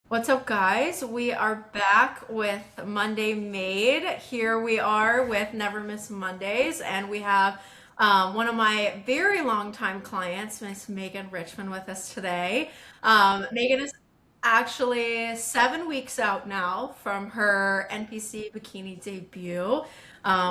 What's up, guys? We are back with Monday Made. Here we are with Never Miss Mondays, and we have one of my very long time clients, Miss Megan Richmond, with us today. Megan is actually 7 weeks out now from her NPC bikini debut,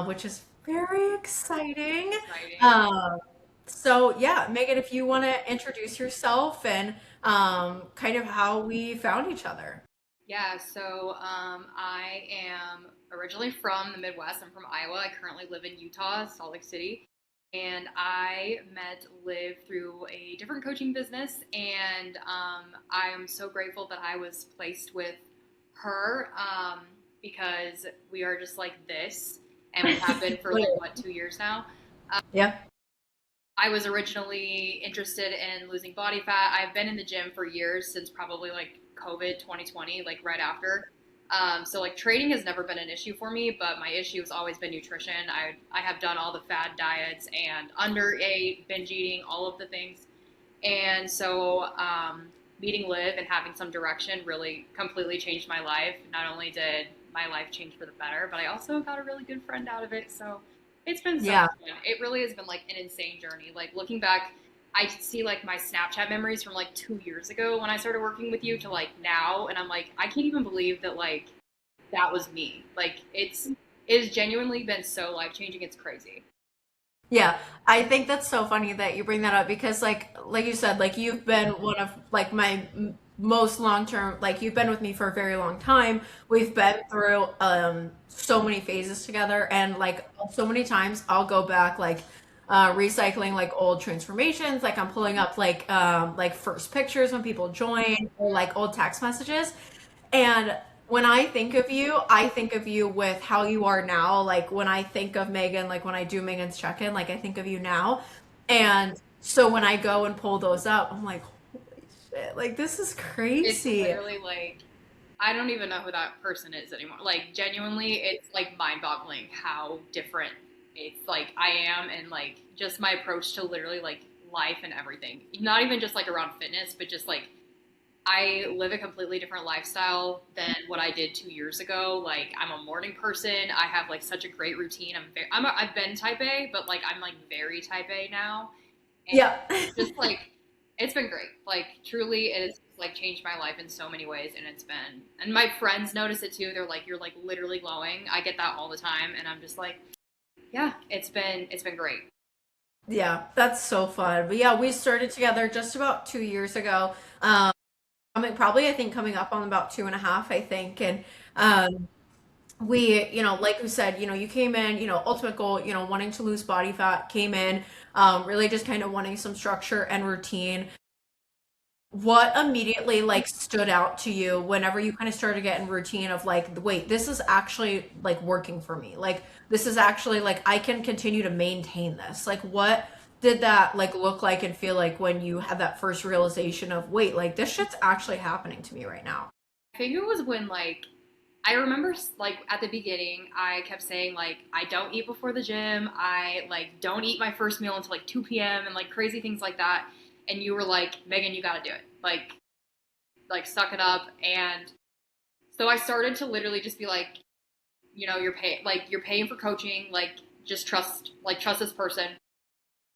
which is very exciting. Exciting. Um, so yeah, Megan, if you want to introduce yourself and kind of how we found each other. I am originally from the Midwest. I'm from Iowa. I currently live in Utah, Salt Lake City. And I met Liv through a different coaching business. And I am so grateful that I was placed with her because we are just like this. And we have been for like, Literally. what, 2 years now? Yeah. I was originally interested in losing body fat. I've been in the gym for years since probably like COVID 2020, like right after. So like training has never been an issue for me, but my issue has always been nutrition. I have done all the fad diets and underate, binge eating, all of the things. And so meeting Liv and having some direction really completely changed my life. Not only did my life change for the better, but I also got a really good friend out of it. So it's been so Yeah. much fun. It really has been like an insane journey. Like looking back, I see like my Snapchat memories from like 2 years ago when I started working with you to like now, and I'm like, I can't even believe that like that was me. Like it has genuinely been so life changing. It's crazy. Yeah. I think that's so funny that you bring that up because like you said, like you've been one of like my most long-term, like you've been with me for a very long time. We've been through so many phases together, and like so many times I'll go back like recycling like old transformations, like I'm pulling up like first pictures when people join or like old text messages. And when I think of you, I think of you with how you are now. Like when I think of Megan, like when I do Megan's check-in, like I think of you now. And so when I go and pull those up, I'm like, holy shit, like this is It's crazy. literally like I don't even know who that person is anymore. Like genuinely, it's like mind-boggling how different it's like I am and like just my approach to literally like life and everything. Not even just like around fitness, but just like I live a completely different lifestyle than what I did 2 years ago. Like I'm a morning person. I have like such a great routine. I've been type A, but like I'm like very type A now. And Yeah. just like it's been great. Like truly it has like changed my life in so many ways, and it's been and my friends notice it too. They're like, you're like literally glowing. I get that all the time, and I'm just like, yeah, it's been great. Yeah, that's so fun. But yeah, we started together just about 2 years ago. I mean, probably I think coming up on about two and a half, I think. And we, like you said, you came in, ultimate goal, wanting to lose body fat, came in, really just kind of wanting some structure and routine. What immediately like stood out to you whenever you kind of started getting routine of like, wait, this is actually like working for me. Like this is actually like I can continue to maintain this. Like what did that like look like and feel like when you had that first realization of, wait, like this shit's actually happening to me right now? I think it was when like I remember like at the beginning I kept saying like I don't eat before the gym. I like don't eat my first meal until like 2 p.m. and like crazy things like that. And you were like, Megan, you got to do it. Like suck it up. And so I started to literally just be like, you're paying for coaching, like just trust this person.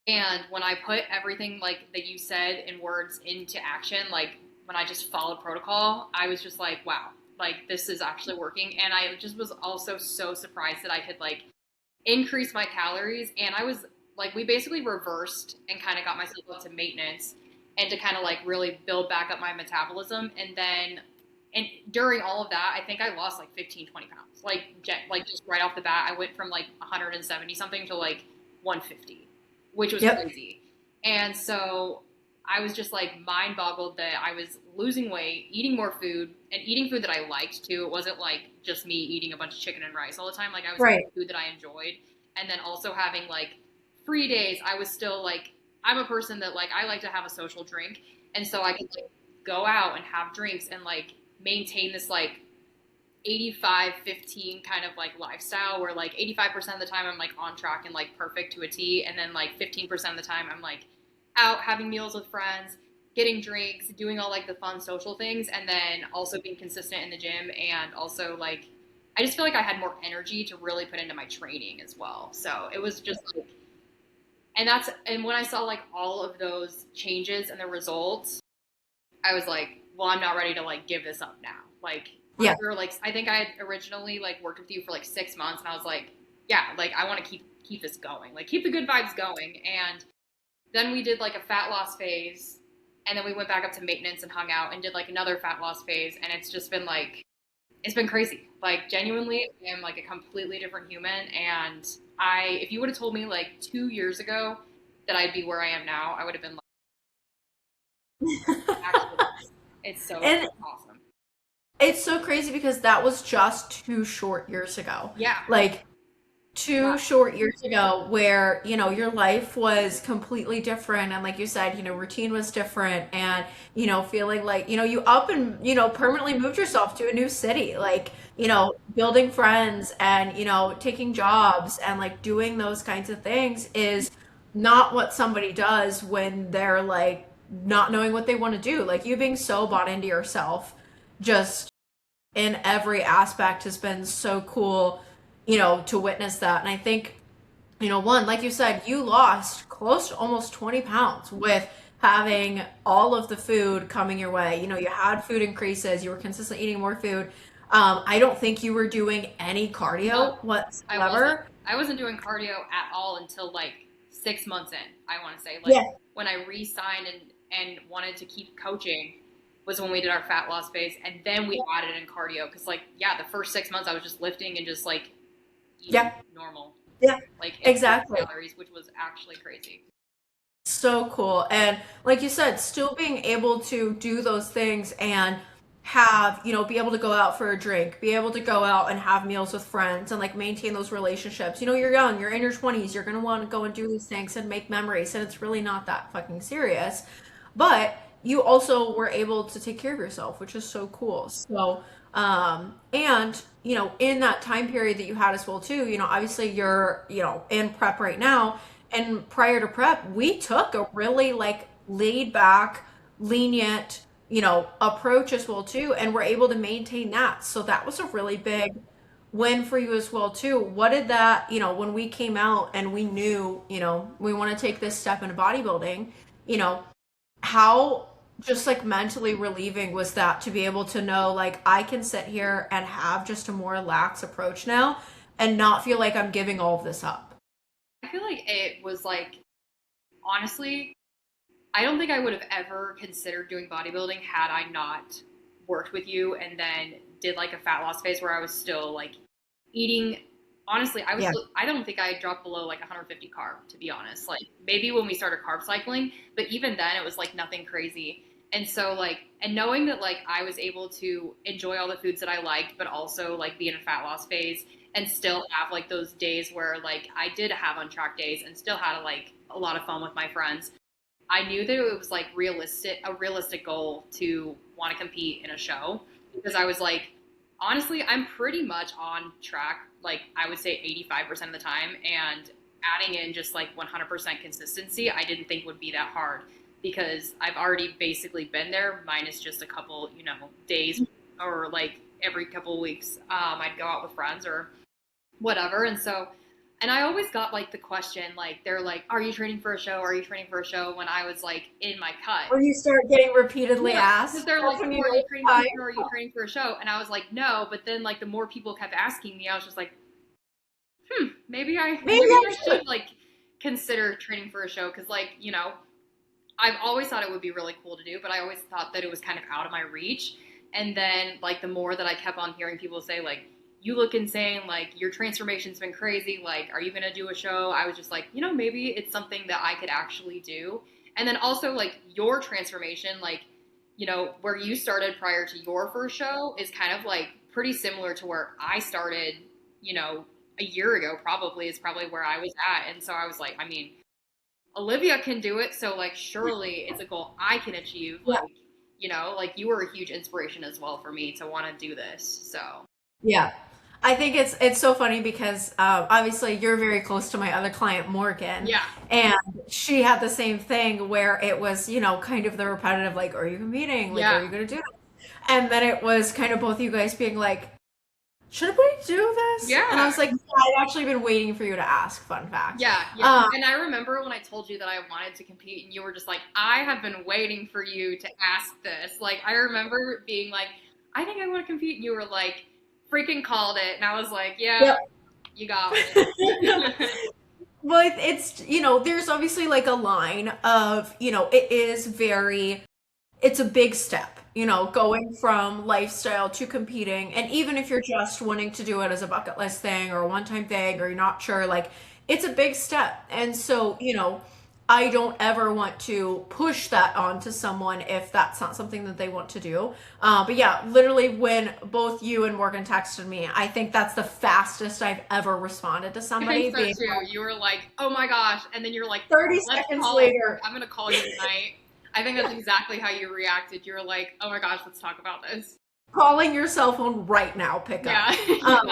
And when I put everything like that you said in words into action, like when I just followed protocol, I was just like, wow, like this is actually working. And I just was also so surprised that I could like increase my calories. And I was like, we basically reversed and kind of got myself up to maintenance and to kind of like really build back up my metabolism. And during all of that, I think I lost like 15, 20 pounds. Like just right off the bat, I went from like 170 something to like 150, which was Yep. crazy. And so I was just like mind boggled that I was losing weight, eating more food, and eating food that I liked too. It wasn't like just me eating a bunch of chicken and rice all the time. Like I was Right. eating food that I enjoyed. And then also having like free days, I was still like, I'm a person that like, I like to have a social drink. And so I could like go out and have drinks and like maintain this like 85-15 kind of like lifestyle where like 85% of the time I'm like on track and like perfect to a T, and then like 15% of the time I'm like out having meals with friends, getting drinks, doing all like the fun social things, and then also being consistent in the gym, and also like I just feel like I had more energy to really put into my training as well. So it was just like, and when I saw like all of those changes and the results, I was like, well, I'm not ready to like give this up now. Like Yeah. after like I think I had originally like worked with you for like 6 months, and I was like, yeah, like I want to keep this going, like keep the good vibes going. And then we did like a fat loss phase, and then we went back up to maintenance and hung out and did like another fat loss phase, and it's just been like it's been crazy. Like genuinely, I'm like a completely different human. And if you would have told me like 2 years ago that I'd be where I am now, I would have been like, actually, it's so And awesome. it's so crazy because that was just 2 short years ago. Yeah, Like yeah, 2 short years ago where, your life was completely different. And like you said, routine was different. And, feeling like, you up and, permanently moved yourself to a new city, like, building friends and, taking jobs and like doing those kinds of things is not what somebody does when they're like not knowing what they want to do. Like you being so bought into yourself just in every aspect has been so cool, to witness that. And I think, one, like you said, you lost close to almost 20 pounds with having all of the food coming your way. You had food increases, you were consistently eating more food. I don't think you were doing any no, cardio I wasn't. whatsoever. I wasn't doing cardio at all until like 6 months in. I want to say like Yeah. when I re-signed and wanted to keep coaching was when we did our fat loss phase, and then we added in cardio because like yeah, the first 6 months I was just lifting and just like eating Yeah. normal, Yeah. like and Exactly. calories, which was actually crazy. So cool. And like you said, still being able to do those things and have, be able to go out for a drink, be able to go out and have meals with friends and like maintain those relationships. You're young, you're in your 20s, you're going to want to go and do these things and make memories. And it's really not that fucking serious. But you also were able to take care of yourself, which is so cool. So, and, in that time period that you had as well, too, obviously you're, in prep right now, and prior to prep, we took a really like laid back, lenient, approach as well too, and we're able to maintain that. So that was a really big win for you as well too. What did that, when we came out and we knew, we want to take this step into bodybuilding, you know, how just like mentally relieving was that to be able to know like I can sit here and have just a more lax approach now and not feel like I'm giving all of this up. I feel like it was like honestly, I don't think I would have ever considered doing bodybuilding had I not worked with you and then did like a fat loss phase where I was still like eating. Honestly, Yeah. I don't think I dropped below like 150 carb, to be honest. Like maybe when we started carb cycling, but even then it was like nothing crazy. And so like, and knowing that like I was able to enjoy all the foods that I liked, but also like be in a fat loss phase and still have like those days where like I did have on track days and still had like a lot of fun with my friends. I knew that it was like a realistic goal to want to compete in a show because I was like, honestly, I'm pretty much on track. Like I would say 85% of the time, and adding in just like 100% consistency, I didn't think would be that hard because I've already basically been there minus just a couple, days or like every couple of weeks. I'd go out with friends or whatever. And I always got like the question, like, they're like, are you training for a show? Are you training for a show? When I was like in my cut. When you start getting repeatedly Yeah. Because asked, they're that's like, when oh, you are know you it's training for a time. show? Are you training for a show? And I was like, no. But then like the more people kept asking me, I was just like, Maybe maybe I I should. should like consider training for a show. Cause like, I've always thought it would be really cool to do, but I always thought that it was kind of out of my reach. And then like the more that I kept on hearing people say like, you look insane, like your transformation's been crazy, like are you gonna do a show? I was just like, maybe it's something that I could actually do. And then also like your transformation, like, where you started prior to your first show is kind of like pretty similar to where I started, you know, a year ago probably is probably where I was at. And so I was like, I mean, Olivia can do it, so like surely it's a goal I can achieve. Yeah. Like, like you were a huge inspiration as well for me to want to do this. So Yeah. I think it's so funny because obviously you're very close to my other client Morgan, Yeah. and she had the same thing where it was, kind of the repetitive, like, are you competing? Like, are Yeah. you gonna do this? And then it was kind of both of you guys being like, should we do this? And I Yeah. was like, yeah, I've actually been waiting for you to ask. Fun fact. Yeah, yeah. Um, And I remember when I told you that I wanted to compete, and you were just like, I have been waiting for you to ask this. Like, I remember being like, I think I want to compete. And you were like, freaking called it. And I was like, yeah, yep. you got me. Well, it's, there's obviously like a line of, it is very, it's a big step, going from lifestyle to competing. And even if you're just wanting to do it as a bucket list thing or a one time thing or you're not sure, like it's a big step. And so, I don't ever want to push that onto someone if that's not something that they want to do. But yeah, literally, when both you and Morgan texted me, I think that's the fastest I've ever responded to I think somebody so being too. like, You were like, oh my gosh. And then you're like, 30 let's seconds call it. later, I'm going to call you tonight. I think that's exactly how you reacted. You were like, oh my gosh, let's talk about this. calling your cell phone right now, pick up. Yeah. Um,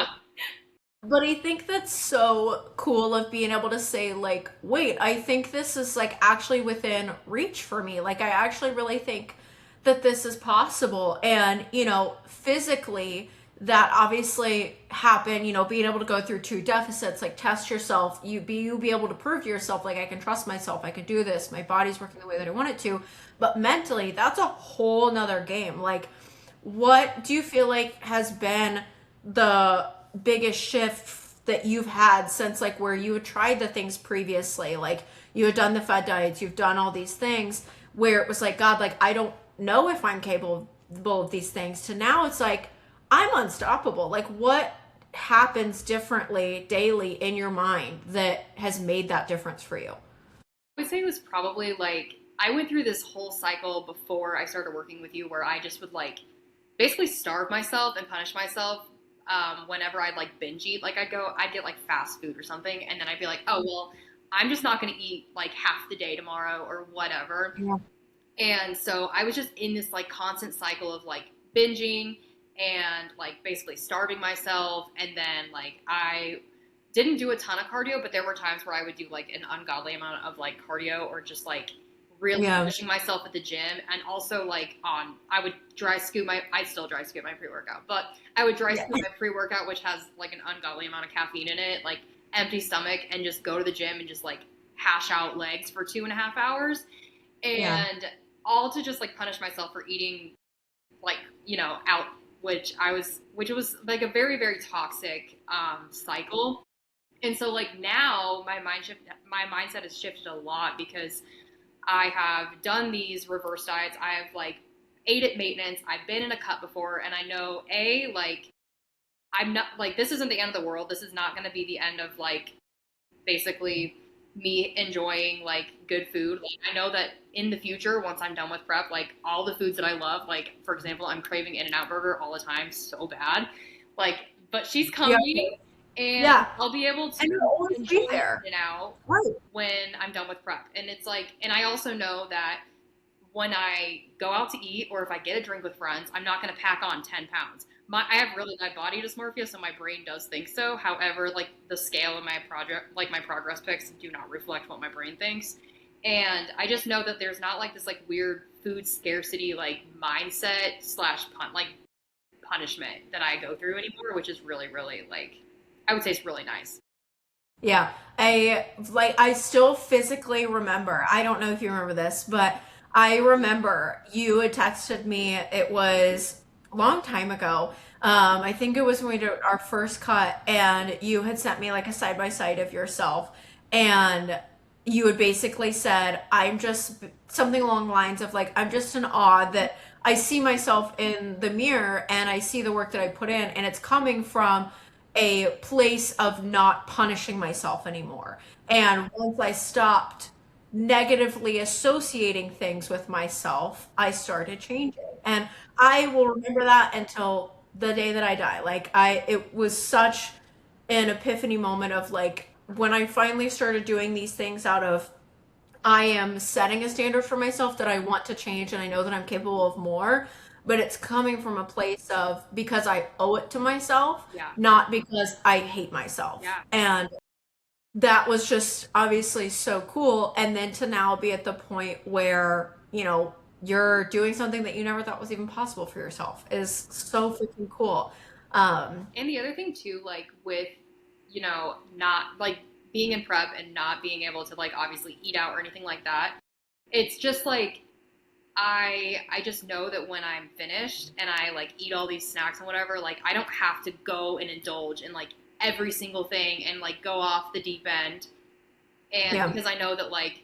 But I think that's so cool of being able to say, like, wait, I think this is like actually within reach for me. Like, I actually really think that this is possible. And, physically, that obviously happened, being able to go through two deficits, like test yourself, you be able to prove to yourself, like, I can trust myself, I can do this, my body's working the way that I want it to. But mentally, that's a whole nother game. Like, what do you feel like has been the biggest shift that you've had since like where you had tried the things previously? Like you had done the fad diets, you've done all these things where it was like, God, like I don't know if I'm capable of these things, to now it's like I'm unstoppable. Like what happens differently daily in your mind that has made that difference for you? I would say it was probably like I went through this whole cycle before I started working with you where I just would like basically starve myself and punish myself whenever I'd like binge eat. Like I'd get like fast food or something, and then I'd be like, oh well, I'm just not going to eat like half the day tomorrow or whatever. Yeah. And so I was just in this like constant cycle of like binging and like basically starving myself. And then like I didn't do a ton of cardio, but there were times where I would do like an ungodly amount of like cardio or just like really Yeah. pushing myself at the gym. And also like I would I still dry scoop my pre-workout, but I would dry Yeah. scoop my pre-workout, which has like an ungodly amount of caffeine in it, like empty stomach, and just go to the gym and just like hash out legs for 2.5 hours. Yeah. And all to just like punish myself for eating like out, which was like a very very toxic cycle. And so like now my mindset has shifted a lot because I have done these reverse diets. I've like ate at maintenance, I've been in a cut before, and I know like I'm not like this isn't the end of the world. This is not going to be the end of like basically me enjoying like good food. Like I know that in the future, once I'm done with prep, like all the foods that I love, like for example, I'm craving In-N-Out Burger all the time so bad. Like, but she's Yeah. coming and Yeah. I'll be able And to it'll always enjoy be there. In-N-Out Right. when I'm done with prep. And it's like, and I also know that when I go out to eat or if I get a drink with friends, I'm not going to pack on 10 pounds. I have really bad body dysmorphia, so my brain does think so. However, like the scale of my project, like my progress pics do not reflect what my brain thinks. And I just know that there's not like this like weird food scarcity, like mindset slash like punishment that I go through anymore, which is really, really like, I would say it's really nice. Yeah, I still physically remember. I don't know if you remember this, but I remember you had texted me. It was a long time ago. I think it was when we did our first cut, and you had sent me like a side by side of yourself, and you had basically said, "I'm just," something along the lines of like, "I'm just in awe that I see myself in the mirror and I see the work that I put in, and it's coming from a place of not punishing myself anymore." And once I stopped negatively associating things with myself, I started changing. And I will remember that until the day that I die. Like it was such an epiphany moment of like when I finally started doing these things out of I am setting a standard for myself that I want to change and I know that I'm capable of more. but it's coming from a place of because I owe it to myself, Yeah. not because I hate myself. Yeah. And that was just obviously so cool. And then to now be at the point where, you're doing something that you never thought was even possible for yourself is so freaking cool. Um, And the other thing too, like with, not like being in prep and not being able to like obviously eat out or anything like that, it's just like I just know that when I'm finished and I like eat all these snacks and whatever, like I don't have to go and indulge in like every single thing and like go off the deep end. And yeah. because I know that like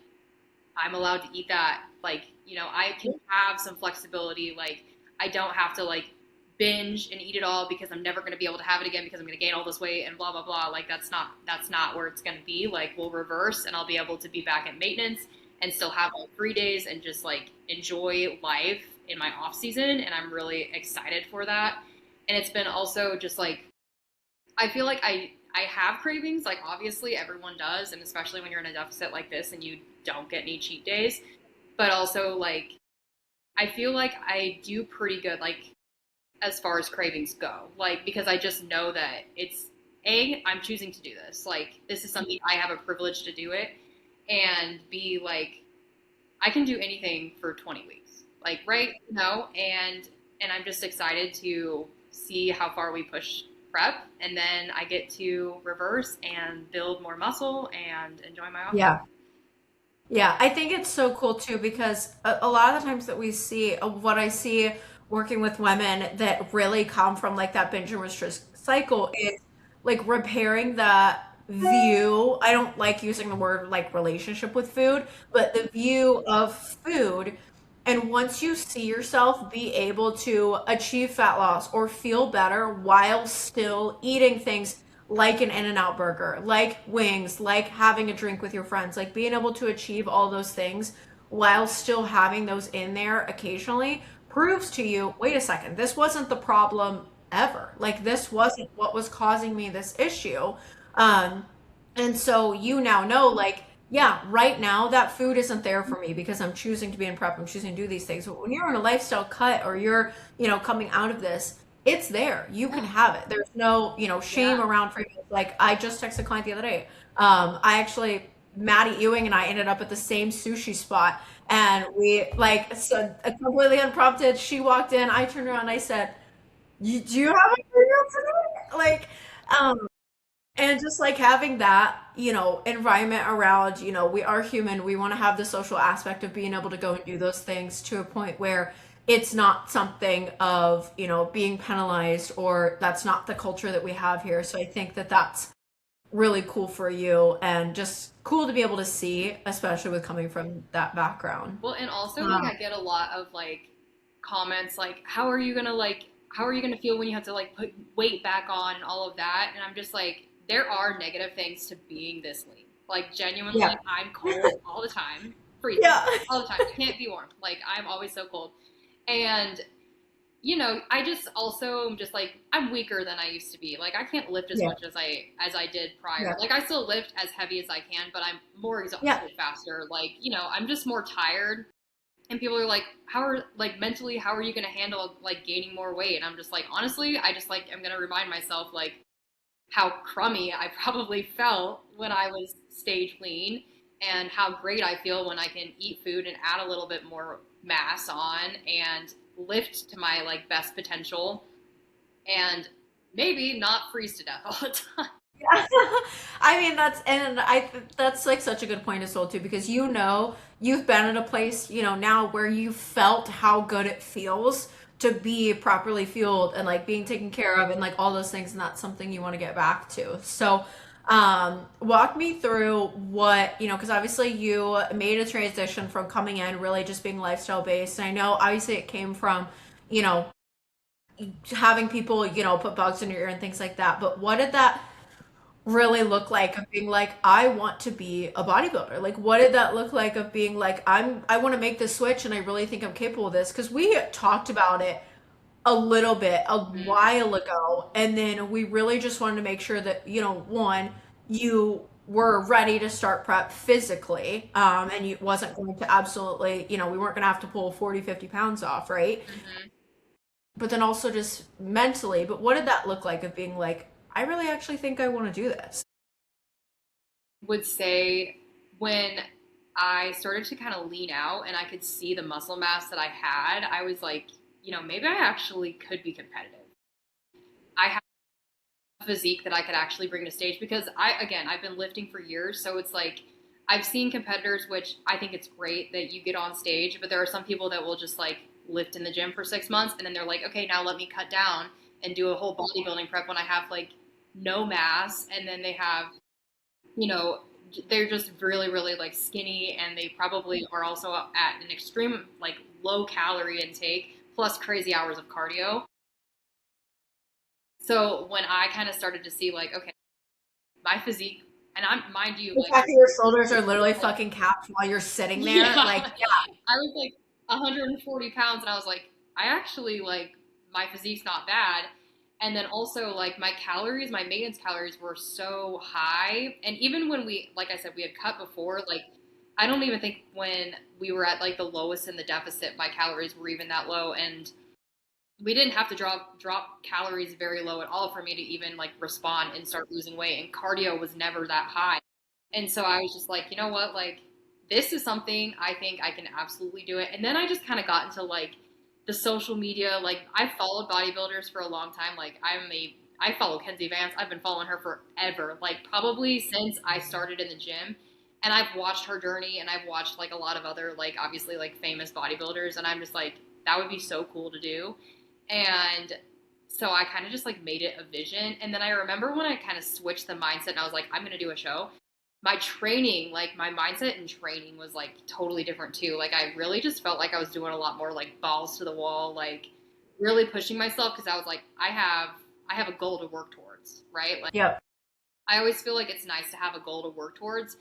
I'm allowed to eat that, like, I can have some flexibility. Like I don't have to like binge and eat it all because I'm never going to be able to have it again because I'm going to gain all this weight and blah blah blah. Like that's not where it's going to be. Like we'll reverse and I'll be able to be back at maintenance and still have like 3 days and just like enjoy life in my off season. And I'm really excited for that. And it's been also just like I feel like I have cravings. Like obviously everyone does, and especially when you're in a deficit like this and you don't get any cheat days. But also like I feel like I do pretty good. Like as far as cravings go. Like, because I just know that it's A, I'm choosing to do this. Like, this is something I have a privilege to do it. And B, like, I can do anything for 20 weeks. Like, right? And I'm just excited to see how far we push prep. And then I get to reverse and build more muscle and enjoy my off season. Yeah. Yeah, I think it's so cool too because a lot of the times that we see, what I see working with women that really come from like that binge and restrict cycle is like repairing that view. I don't like using the word like relationship with food, but the view of food. And once you see yourself be able to achieve fat loss or feel better while still eating things like an In-N-Out burger, like wings, like having a drink with your friends, like being able to achieve all those things while still having those in there occasionally proves to you, wait a second, this wasn't the problem ever. Like this wasn't what was causing me this issue. Um, and so you now know, like, yeah, right now that food isn't there for me because I'm choosing to be in prep, I'm choosing to do these things. But when you're in a lifestyle cut or you're, coming out of this, it's there. You can Yeah. have it. There's no, Yeah. shame around for you. Like I just texted a client the other day. I actually, Maddie Ewing and I ended up at the same sushi spot, and we like so completely unprompted. She walked in. I turned around. And I said, Do you have a burger today?" Like, um, and just like having that, environment around, we are human. We want to have the social aspect of being able to go and do those things to a point where it's not something of, being penalized, or that's not the culture that we have here. So I think that that's really cool for you and just cool to be able to see, especially with coming from that background. Well, and also like Um, I get a lot of like comments like how are you gonna feel when you have to like put weight back on and all of that? And I'm just like, there are negative things to being this lean. Like yeah. genuinely, I'm cold all the time, freezing Yeah. all the time. I can't be warm. Like I'm always so cold. And I just also am just like I'm weaker than I used to be. Like I can't lift as Yeah. much as I did prior. Yeah. Like I still lift as heavy as I can, but I'm more Yeah. exhausted faster. Like, I'm just more tired. And people are like, how are like mentally, how are you gonna handle like gaining more weight? And I'm just like, honestly, I just like I'm gonna remind myself like how crummy I probably felt when I was stage lean and how great I feel when I can eat food and add a little bit more mass on and lift to my like best potential and maybe not freeze to death all the time. I mean that's like such a good point as well too, because you've been at a place, now where you felt how good it feels to be properly fueled and like being taken care of and like all those things, and that's something you want to get back to. So walk me through what, because obviously you made a transition from coming in really just being lifestyle based. And I know obviously it came from, you know, having people, put bugs in your ear and things like that. But what did that really look like of being like, I want to be a bodybuilder? Like what did that look like of being like, I want to make this switch and I really think I'm capable of this? Because we talked about it a little bit a Mm-hmm. while ago, and then we really just wanted to make sure that, one, you were ready to start prep physically, and you wasn't going to absolutely, we weren't going to have to pull 40, 50 pounds off, right? Mm-hmm. but then also just mentally. But what did that look like of being like, I really actually think I want to do this? Would say when I started to kind of lean out and I could see the muscle mass that I had, I was like, maybe I actually could be competitive. I have a physique that I could actually bring to stage because I've been lifting for years. So it's like, I've seen competitors, which I think it's great that you get on stage, but there are some people that will just like lift in the gym for 6 months and then they're like, okay, now let me cut down and do a whole bodybuilding prep when I have like no mass. And then they have, you know, they're just really, really like skinny and they probably are also at an extreme, like low calorie intake plus crazy hours of cardio. So when I kind of started to see like, okay, my physique, and I'm, mind you, The like, fact that your shoulders are literally fucking capped while you're sitting there, yeah, like, I was like 140 pounds and I was like, I actually like my physique's not bad. And then also like my calories, my maintenance calories were so high. And even when we, like I said, we had cut before, like I don't even think when we were at like the lowest in the deficit, my calories were even that low. And we didn't have to drop calories very low at all for me to even like respond and start losing weight. And cardio was never that high. And so I was just like, you know what, like this is something I think I can absolutely do it. And then I just kind of got into like the social media. Like I followed bodybuilders for a long time. Like I follow Kenzie Vance. I've been following her forever. Like probably since I started in the gym. And I've watched her journey and I've watched like a lot of other like obviously like famous bodybuilders and I'm just like that would be so cool to do. And so I kind of just like made it a vision. And then I remember when I kind of switched the mindset and I was like, I'm going to do a show. My training, like my mindset and training was like totally different too. Like I really just felt like I was doing a lot more like balls to the wall, like really pushing myself because I was like, I have a goal to work towards, right? Like yep. I always feel like it's nice to have a goal to work towards.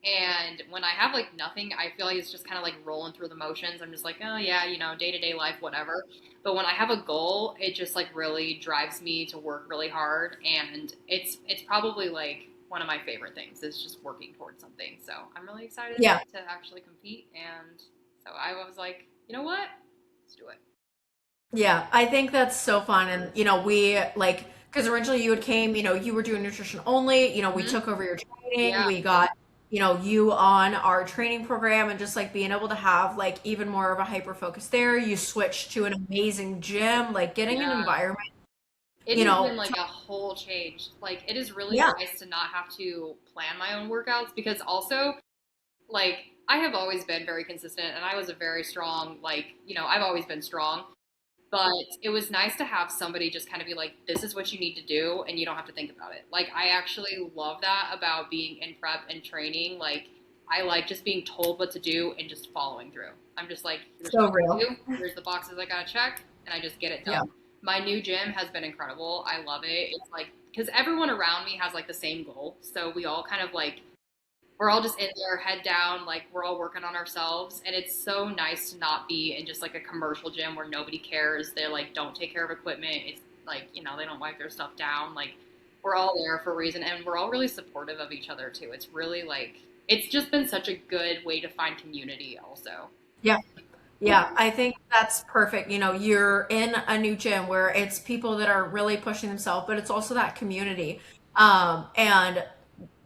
And when I have like nothing, I feel like it's just kind of like rolling through the motions. I'm just like, oh yeah, day to day life, whatever. But when I have a goal, it just like really drives me to work really hard. And it's probably like one of my favorite things is just working towards something. So I'm really excited Yeah. to actually compete. And so I was like, you know what? Let's do it. Yeah, I think that's so fun. And, we like, because originally you had came, you were doing nutrition only, we Hmm. took over your training, Yeah. we got, you on our training program and just like being able to have like even more of a hyper focus there. You switched to an amazing gym, like getting an Yeah. environment, It you has been know, like a whole change. Like it is really yeah, nice to not have to plan my own workouts because also like I have always been very consistent and I was a very strong like, I've always been strong, but it was nice to have somebody just kind of be like this is what you need to do and you don't have to think about it. Like I actually love that about being in prep and training. Like I like just being told what to do and just following through. I'm just like here's what so I got to real. do, here's the boxes I got to check and I just get it done. Yeah. My new gym has been incredible. I love it. It's like because everyone around me has like the same goal. So we all kind of like we're all just in there, head down, like we're all working on ourselves. And it's so nice to not be in just like a commercial gym where nobody cares. They like don't take care of equipment. It's like, they don't wipe their stuff down. Like we're all there for a reason and we're all really supportive of each other too. It's really like it's just been such a good way to find community also. Yeah. Yeah, I think that's perfect. You're in a new gym where it's people that are really pushing themselves, but it's also that community. And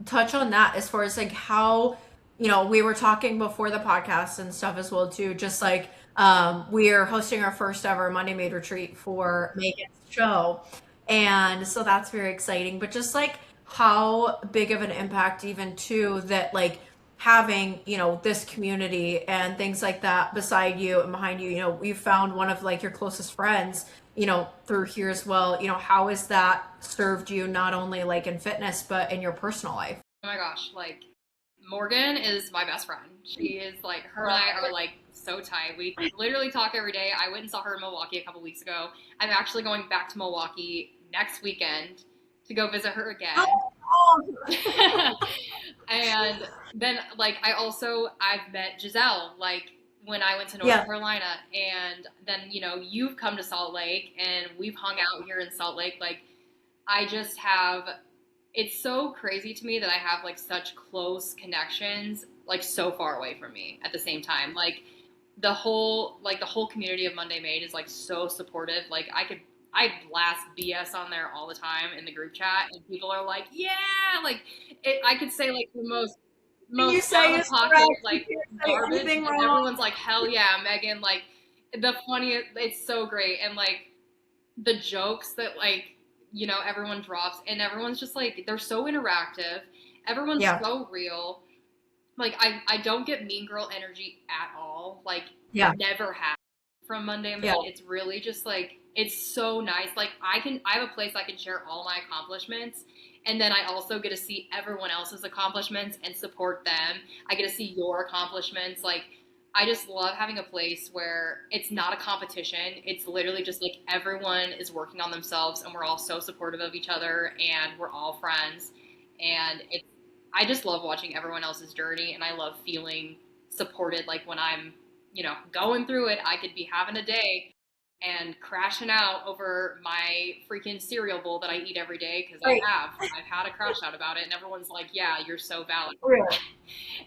touch on that as far as like how, we were talking before the podcast and stuff as well too, just like we're hosting our first ever Monday Made retreat for Megan's show. And so that's very exciting. But just like how big of an impact even too that like having, this community and things like that beside you and behind you, you found one of like your closest friends, through here as well. How has that served you not only like in fitness but in your personal life? Oh my gosh, like Morgan is my best friend. She is like her and I are like so tight. We literally talk every day. I went and saw her in Milwaukee a couple weeks ago. I'm actually going back to Milwaukee next weekend to go visit her again. Oh, And then like I've met Giselle like when I went to North yeah. Carolina and then you've come to Salt Lake and we've hung out here in Salt Lake like I just have it's so crazy to me that I have like such close connections like so far away from me at the same time. Like the whole community of Monday Made is like so supportive. Like I blast BS on there all the time in the group chat, and people are like, yeah, like I could say like the most Everything you say out of is correct. pocket You like can't say garbage, anything and wrong. everyone's like, hell yeah, Megan. Like the funniest, it's so great, and like the jokes that like everyone drops, and everyone's just like they're so interactive. Everyone's Yeah. so real. Like I don't get mean girl energy at all. Like Yeah. never have from Monday Yeah. Made. It's really just like it's so nice. Like I have a place I can share all my accomplishments, and then I also get to see everyone else's accomplishments and support them. I get to see your accomplishments. Like I just love having a place where it's not a competition. It's literally just like everyone is working on themselves, and we're all so supportive of each other, and we're all friends. And I just love watching everyone else's journey, and I love feeling supported. Like when I'm, going through it, I could be having a day and crashing out over my freaking cereal bowl that I eat every day because Right. I've had a crash out about it, and everyone's like, "Yeah, you're so valid." Really.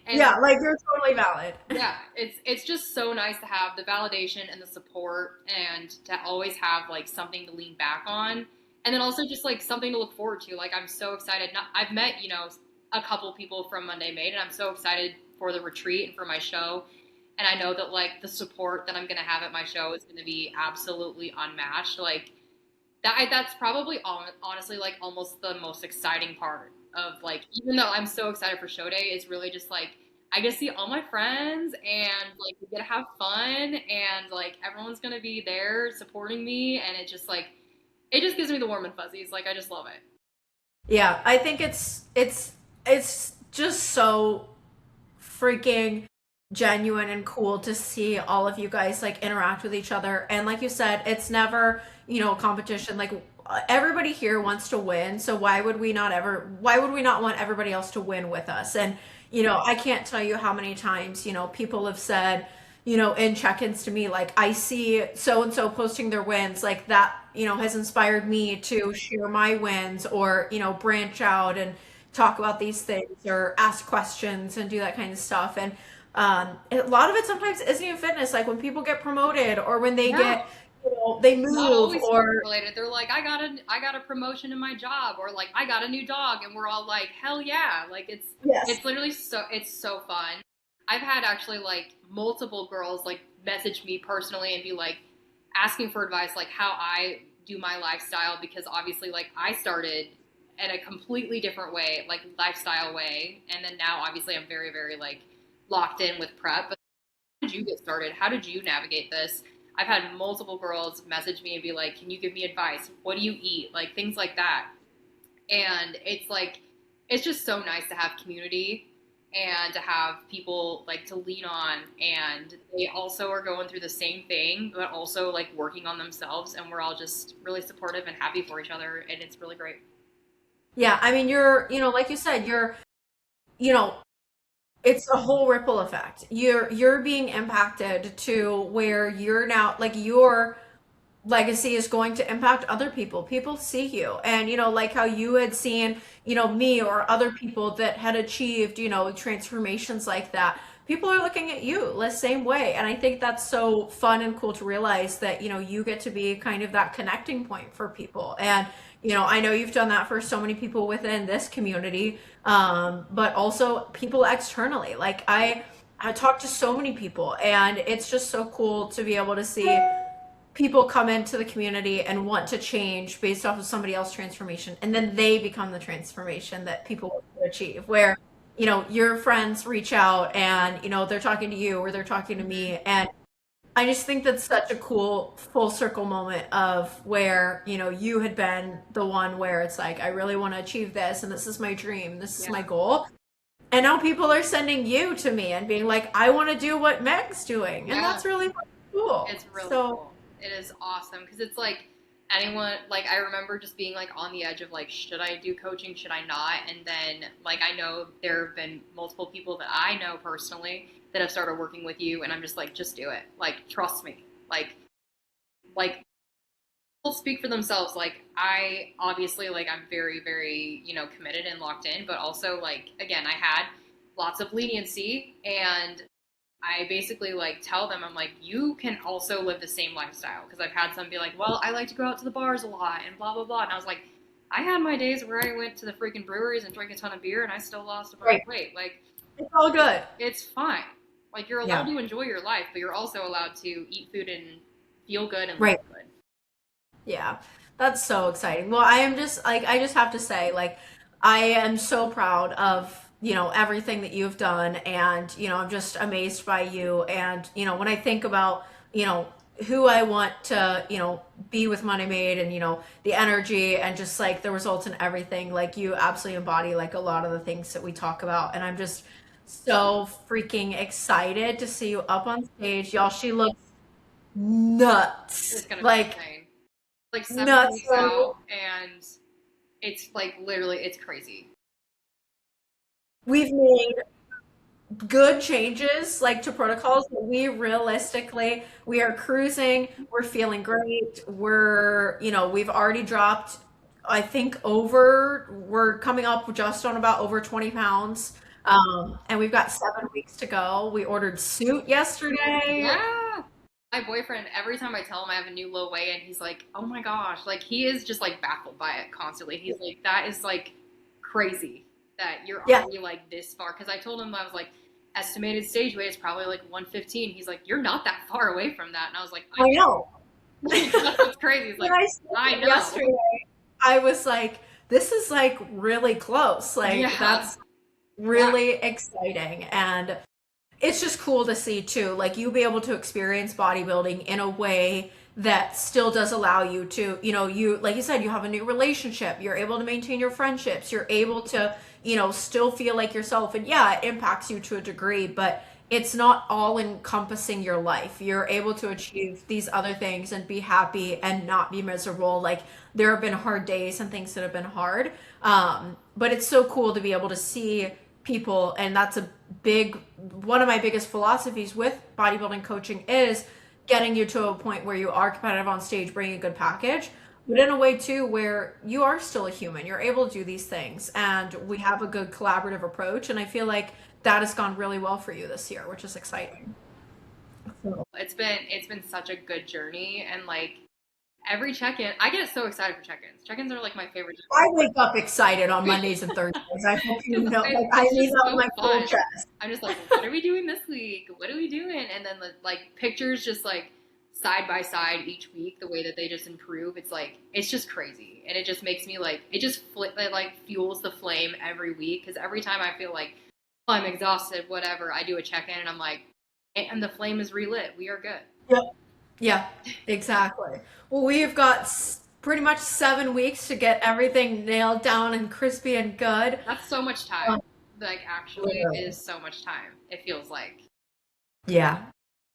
And Yeah, like you're totally valid. yeah, it's just so nice to have the validation and the support, and to always have like something to lean back on, and then also just like something to look forward to. Like I'm so excited. I've met a couple people from Monday Made, and I'm so excited for the retreat and for my show. And I know that like the support that I'm gonna have at my show is gonna be absolutely unmatched. Like that's probably honestly like almost the most exciting part of like, even though I'm so excited for show day, is really just like I get to see all my friends, and like we get to have fun, and like everyone's gonna be there supporting me, and it just gives me the warm and fuzzies. Like I just love it. Yeah, I think it's just so freaking genuine and cool to see all of you guys like interact with each other. And like you said, it's never, a competition. Like everybody here wants to win, so why would we not want everybody else to win with us? And I can't tell you how many times, people have said, in check-ins to me, like I see so and so posting their wins, like that, has inspired me to share my wins, or, branch out and talk about these things or ask questions and do that kind of stuff. And a lot of it sometimes isn't even fitness. Like when people get promoted, or when they Yeah, get, they not move, always fitness or related. They're like, I got a promotion in my job, or like I got a new dog, and we're all like, hell yeah! Like yes, it's literally it's so fun. I've had actually like multiple girls like message me personally and be like asking for advice, like how I do my lifestyle, because obviously like I started in a completely different way, like lifestyle way, and then now obviously I'm very very like locked in with prep. But how did you get started? How did you navigate this? I've had multiple girls message me and be like, "Can you give me advice? What do you eat?" Like things like that. And it's like it's just so nice to have community, and to have people like to lean on, and they also are going through the same thing, but also like working on themselves, and we're all just really supportive and happy for each other, and it's really great. yeah. I mean, you're, like you said, you know, it's a whole ripple effect. You're being impacted to where you're now, like your legacy is going to impact other people. People see you. And, like how you had seen, me or other people that had achieved, transformations like that. People are looking at you the same way. And I think that's so fun and cool to realize that, you get to be kind of that connecting point for people. And, I know you've done that for so many people within this community, but also people externally. Like I talk to so many people, and it's just so cool to be able to see people come into the community and want to change based off of somebody else's transformation, and then they become the transformation that people want to achieve, where your friends reach out, and they're talking to you, or they're talking to me. And I just think that's such a cool full circle moment of where you had been the one where it's like, I really want to achieve this, and this is my dream, this is Yeah, my goal. And now people are sending you to me and being like, I want to do what Meg's doing, and yeah. that's really cool. It's really So cool. It is awesome because it's like anyone, like I remember just being like on the edge of like, should I do coaching? Should I not? And then like I know there have been multiple people that I know personally that have started working with you, and I'm just like, just do it. Like trust me. Like people speak for themselves. Like I obviously like I'm very very committed and locked in, but also like again I had lots of leniency, and I basically like tell them, I'm like, you can also live the same lifestyle. Because I've had some be like, well, I like to go out to the bars a lot and blah, blah, blah. And I was like, I had my days where I went to the freaking breweries and drank a ton of beer and I still lost a bunch Right. of weight. Like, It's all good. it's fine. Like, you're allowed Yeah. to enjoy your life, but you're also allowed to eat food and feel good and look Right. good. Yeah, that's so exciting. Well, I am just like, I just have to say, like, I am so proud of, everything that you've done. And, I'm just amazed by you. And, when I think about, who I want to, be with Money Made and, the energy and just like the results and everything, like, you absolutely embody like a lot of the things that we talk about. And I'm just so freaking excited to see you up on stage. Y'all, she looks It's nuts. gonna be Like, insane. Like 7 weeks nuts. out, and it's like literally, it's crazy. We've made good changes like to protocols, but we realistically, we are cruising, we're feeling great. We've already dropped, I think we're coming up just on about over 20 pounds. And we've got 7 weeks to go. We ordered suit yesterday. Yeah. My boyfriend, every time I tell him I have a new low weigh in, he's like, oh my gosh. Like, he is just like baffled by it constantly. He's like, that is like crazy that you're Yeah, already like this far. Cause I told him, I was like, estimated stage weight is probably like 115. He's like, you're not that far away from that. And I was like, I I know. know. That's what's crazy. He's When like, I said I that know. yesterday, I was like, this is like really close. Like, Yeah. that's really exciting. And it's just cool to see too, like you be able to experience bodybuilding in a way that still does allow you to, you, like you said, you have a new relationship, you're able to maintain your friendships, you're able to, still feel like yourself. And yeah, it impacts you to a degree, but it's not all encompassing your life. You're able to achieve these other things and be happy and not be miserable. Like, there have been hard days and things that have been hard. But it's so cool to be able to see people. And that's one of my biggest philosophies with bodybuilding coaching is getting you to a point where you are competitive on stage, bringing a good package, but in a way too where you are still a human. You're able to do these things, and we have a good collaborative approach. And I feel like that has gone really well for you this year, which is exciting. So, It's been such a good journey, and like every check-in, I get so excited for check-ins. Check-ins are like my favorite. I wake up excited on Mondays and Thursdays. I hope you know. Like, I It's need just that with so my full fun. chest. I'm just like, what are we doing this week? What are we doing? And then the like pictures just like side by side each week, the way that they just improve. It's like it's just crazy, and it just makes me like it like fuels the flame every week because every time I feel like oh, I'm exhausted, whatever, I do a check-in and I'm like, and the flame is relit. We are good. Yep. Yeah, exactly. Well, we've got pretty much 7 weeks to get everything nailed down and crispy and good. That's so much time. Um, Like actually, it Literally. is so much time. It feels like. Yeah.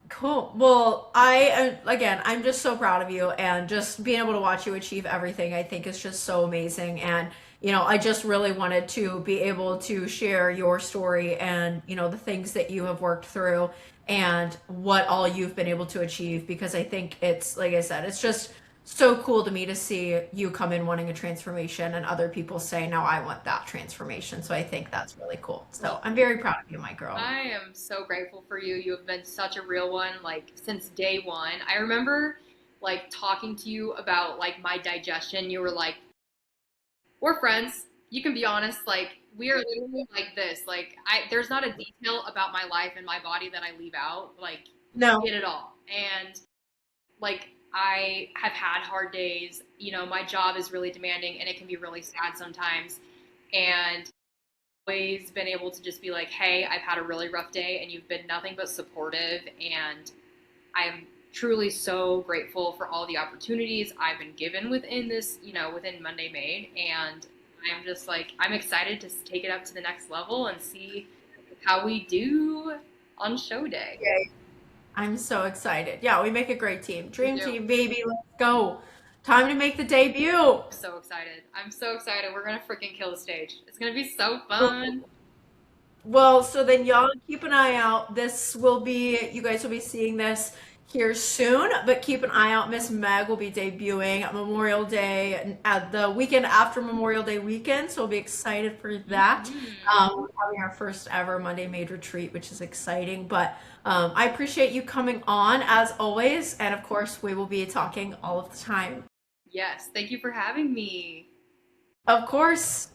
Cool. Well, again, I'm just so proud of you, and just being able to watch you achieve everything, I think is just so amazing. And, I just really wanted to be able to share your story and, the things that you have worked through and what all you've been able to achieve, because I think it's, like I said, it's just so cool to me to see you come in wanting a transformation and other people say, no, I want that transformation. So I think that's really cool. So Well, I'm very proud of you, my girl. I am so grateful for you. You have been such a real one, like since day one. I remember like talking to you about like my digestion. You were like, "We're friends. You can be honest. Like we are literally like this. Like there's not a detail about my life and my body that I leave out. Like you No. get it all." And like I have had hard days. My job is really demanding and it can be really sad sometimes. And always been able to just be like, hey, I've had a really rough day and you've been nothing but supportive. And I'm truly so grateful for all the opportunities I've been given within this, within Monday Made. And I'm just like, I'm excited to take it up to the next level and see how we do on show day. Yay. I'm so excited. Yeah, we make a great team. We Dream do. team, baby. Let's go. Time to make the debut. I'm so excited. I'm so excited. We're going to freaking kill the stage. It's going to be so fun. Well, so then y'all keep an eye out. You guys will be seeing this here soon, but keep an eye out. Miss Meg will be debuting at Memorial Day at the weekend after Memorial Day weekend, so we'll be excited for that. Hmm. We're having our first ever Monday Maid retreat, which is exciting. But I appreciate you coming on as always, and of course, we will be talking all of the time. Yes, thank you for having me. Of course.